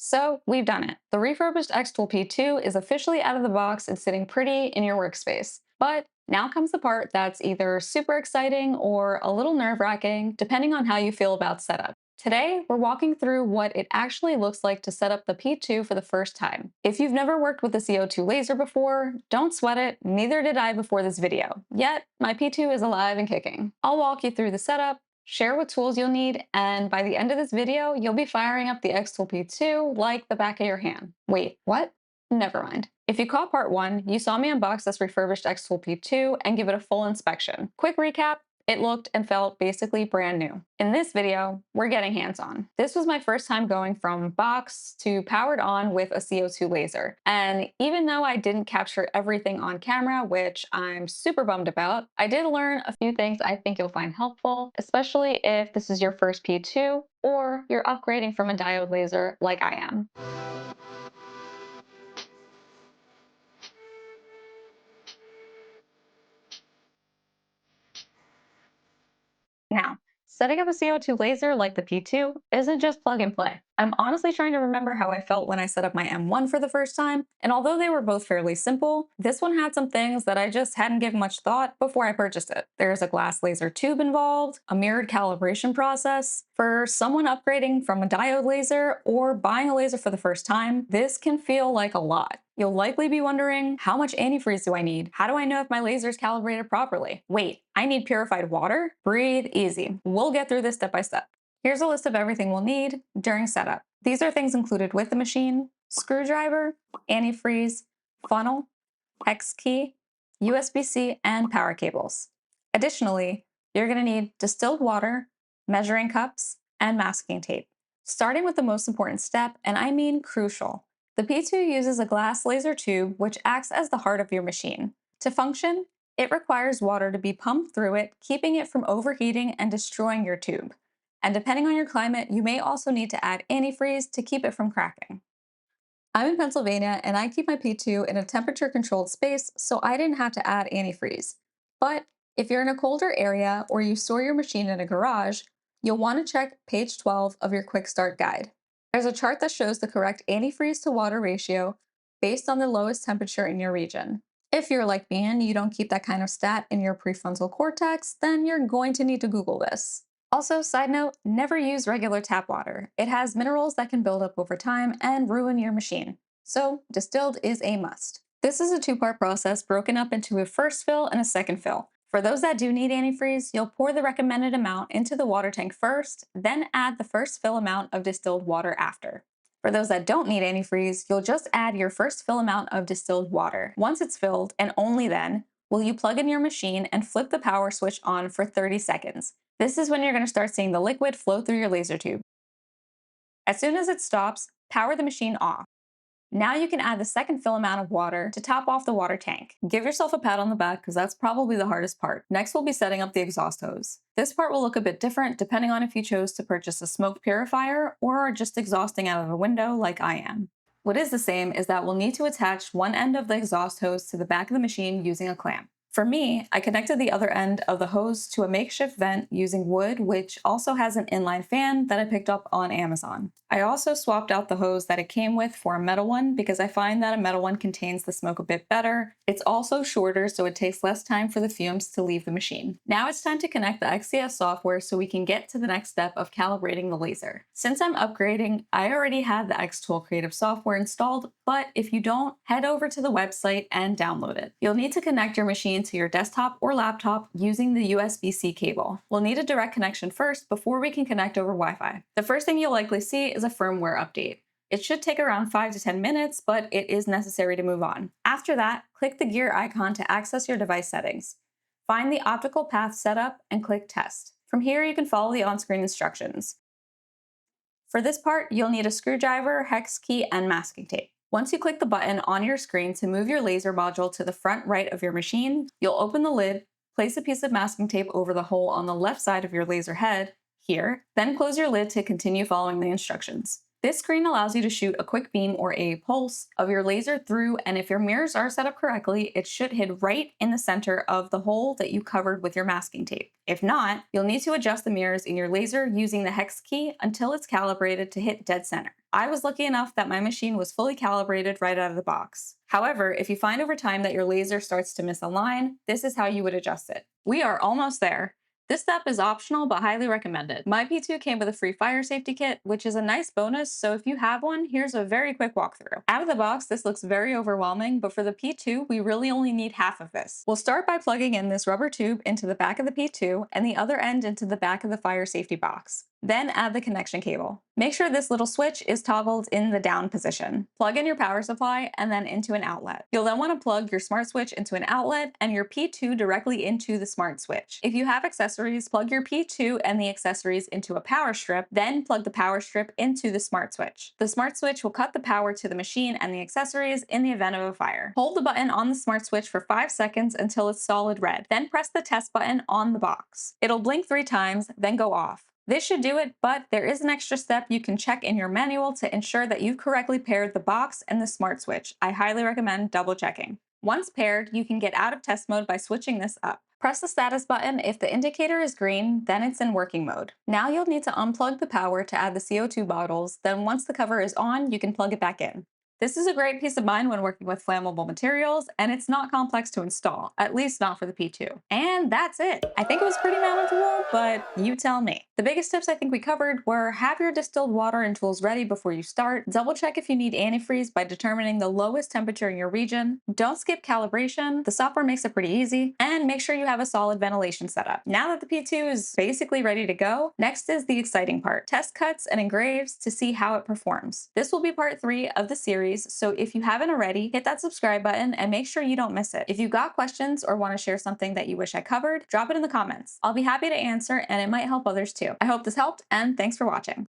So we've done it. The refurbished xTool P2 is officially out of the box and sitting pretty in your workspace. But now comes the part that's either super exciting or a little nerve-wracking, depending on how you feel about setup. Today, we're walking through what it actually looks like to set up the P2 for the first time. If you've never worked with a CO2 laser before, don't sweat it, neither did I before this video. Yet, my P2 is alive and kicking. I'll walk you through the setup, share what tools you'll need, and by the end of this video, you'll be firing up the xTool P2 like the back of your hand. Wait, what? Never mind. If you caught part 1, you saw me unbox this refurbished xTool P2 and give it a full inspection. Quick recap, it looked and felt basically brand new. In this video, we're getting hands-on. This was my first time going from box to powered on with a CO2 laser. And even though I didn't capture everything on camera, which I'm super bummed about, I did learn a few things I think you'll find helpful, especially if this is your first P2 or you're upgrading from a diode laser like I am. Now, setting up a CO2 laser like the P2 isn't just plug and play. I'm honestly trying to remember how I felt when I set up my M1 for the first time, and although they were both fairly simple, this one had some things that I just hadn't given much thought before I purchased it. There's a glass laser tube involved, a mirrored calibration process. For someone upgrading from a diode laser or buying a laser for the first time, this can feel like a lot. You'll likely be wondering, how much antifreeze do I need? How do I know if my laser is calibrated properly? Wait, I need purified water? Breathe easy. We'll get through this step by step. Here's a list of everything we'll need during setup. These are things included with the machine: screwdriver, antifreeze, funnel, hex key, USB-C, and power cables. Additionally, you're going to need distilled water, measuring cups, and masking tape. Starting with the most important step, and I mean crucial. The P2 uses a glass laser tube which acts as the heart of your machine. To function, it requires water to be pumped through it, keeping it from overheating and destroying your tube. And depending on your climate, you may also need to add antifreeze to keep it from cracking. I'm in Pennsylvania and I keep my P2 in a temperature-controlled space, so I didn't have to add antifreeze. But if you're in a colder area or you store your machine in a garage, you'll want to check page 12 of your Quick Start Guide. There's a chart that shows the correct antifreeze to water ratio based on the lowest temperature in your region. If you're like me and you don't keep that kind of stat in your prefrontal cortex, then you're going to need to Google this. Also, side note, never use regular tap water. It has minerals that can build up over time and ruin your machine. So, distilled is a must. This is a two-part process broken up into a first fill and a second fill. For those that do need antifreeze, you'll pour the recommended amount into the water tank first, then add the first fill amount of distilled water after. For those that don't need antifreeze, you'll just add your first fill amount of distilled water. Once it's filled, and only then, will you plug in your machine and flip the power switch on for 30 seconds. This is when you're going to start seeing the liquid flow through your laser tube. As soon as it stops, power the machine off. Now you can add the second fill amount of water to top off the water tank. Give yourself a pat on the back because that's probably the hardest part. Next, we'll be setting up the exhaust hose. This part will look a bit different depending on if you chose to purchase a smoke purifier or are just exhausting out of a window like I am. What is the same is that we'll need to attach one end of the exhaust hose to the back of the machine using a clamp. For me, I connected the other end of the hose to a makeshift vent using wood, which also has an inline fan that I picked up on Amazon. I also swapped out the hose that it came with for a metal one because I find that a metal one contains the smoke a bit better. It's also shorter, so it takes less time for the fumes to leave the machine. Now it's time to connect the XCS software so we can get to the next step of calibrating the laser. Since I'm upgrading, I already had the xTool Creative software installed, but if you don't, head over to the website and download it. You'll need to connect your machine to your desktop or laptop using the USB-C cable. We'll need a direct connection first before we can connect over Wi-Fi. The first thing you'll likely see is a firmware update. It should take around 5 to 10 minutes, but it is necessary to move on. After that, click the gear icon to access your device settings. Find the optical path setup and click Test. From here, you can follow the on-screen instructions. For this part, you'll need a screwdriver, hex key, and masking tape. Once you click the button on your screen to move your laser module to the front right of your machine, you'll open the lid, place a piece of masking tape over the hole on the left side of your laser head, here, then close your lid to continue following the instructions. This screen allows you to shoot a quick beam or a pulse of your laser through, and if your mirrors are set up correctly, it should hit right in the center of the hole that you covered with your masking tape. If not, you'll need to adjust the mirrors in your laser using the hex key until it's calibrated to hit dead center. I was lucky enough that my machine was fully calibrated right out of the box. However, if you find over time that your laser starts to misalign, this is how you would adjust it. We are almost there. This step is optional but highly recommended. My P2 came with a free fire safety kit, which is a nice bonus, so if you have one, here's a very quick walkthrough. Out of the box, this looks very overwhelming, but for the P2, we really only need half of this. We'll start by plugging in this rubber tube into the back of the P2 and the other end into the back of the fire safety box. Then add the connection cable. Make sure this little switch is toggled in the down position. Plug in your power supply and then into an outlet. You'll then want to plug your smart switch into an outlet and your P2 directly into the smart switch. If you have accessories, plug your P2 and the accessories into a power strip, then plug the power strip into the smart switch. The smart switch will cut the power to the machine and the accessories in the event of a fire. Hold the button on the smart switch for 5 seconds until it's solid red, then press the test button on the box. It'll blink 3 times, then go off. This should do it, but there is an extra step you can check in your manual to ensure that you've correctly paired the box and the smart switch. I highly recommend double checking. Once paired, you can get out of test mode by switching this up. Press the status button. If the indicator is green, then it's in working mode. Now you'll need to unplug the power to add the CO2 bottles, then once the cover is on, you can plug it back in. This is a great peace of mind when working with flammable materials, and it's not complex to install, at least not for the P2. And that's it. I think it was pretty manageable, but you tell me. The biggest tips I think we covered were have your distilled water and tools ready before you start, double check if you need antifreeze by determining the lowest temperature in your region, don't skip calibration, the software makes it pretty easy, and make sure you have a solid ventilation setup. Now that the P2 is basically ready to go, next is the exciting part, test cuts and engraves to see how it performs. This will be part 3 of the series, so if you haven't already, hit that subscribe button and make sure you don't miss it. If you've got questions or want to share something that you wish I covered, drop it in the comments. I'll be happy to answer and it might help others too. I hope this helped and thanks for watching.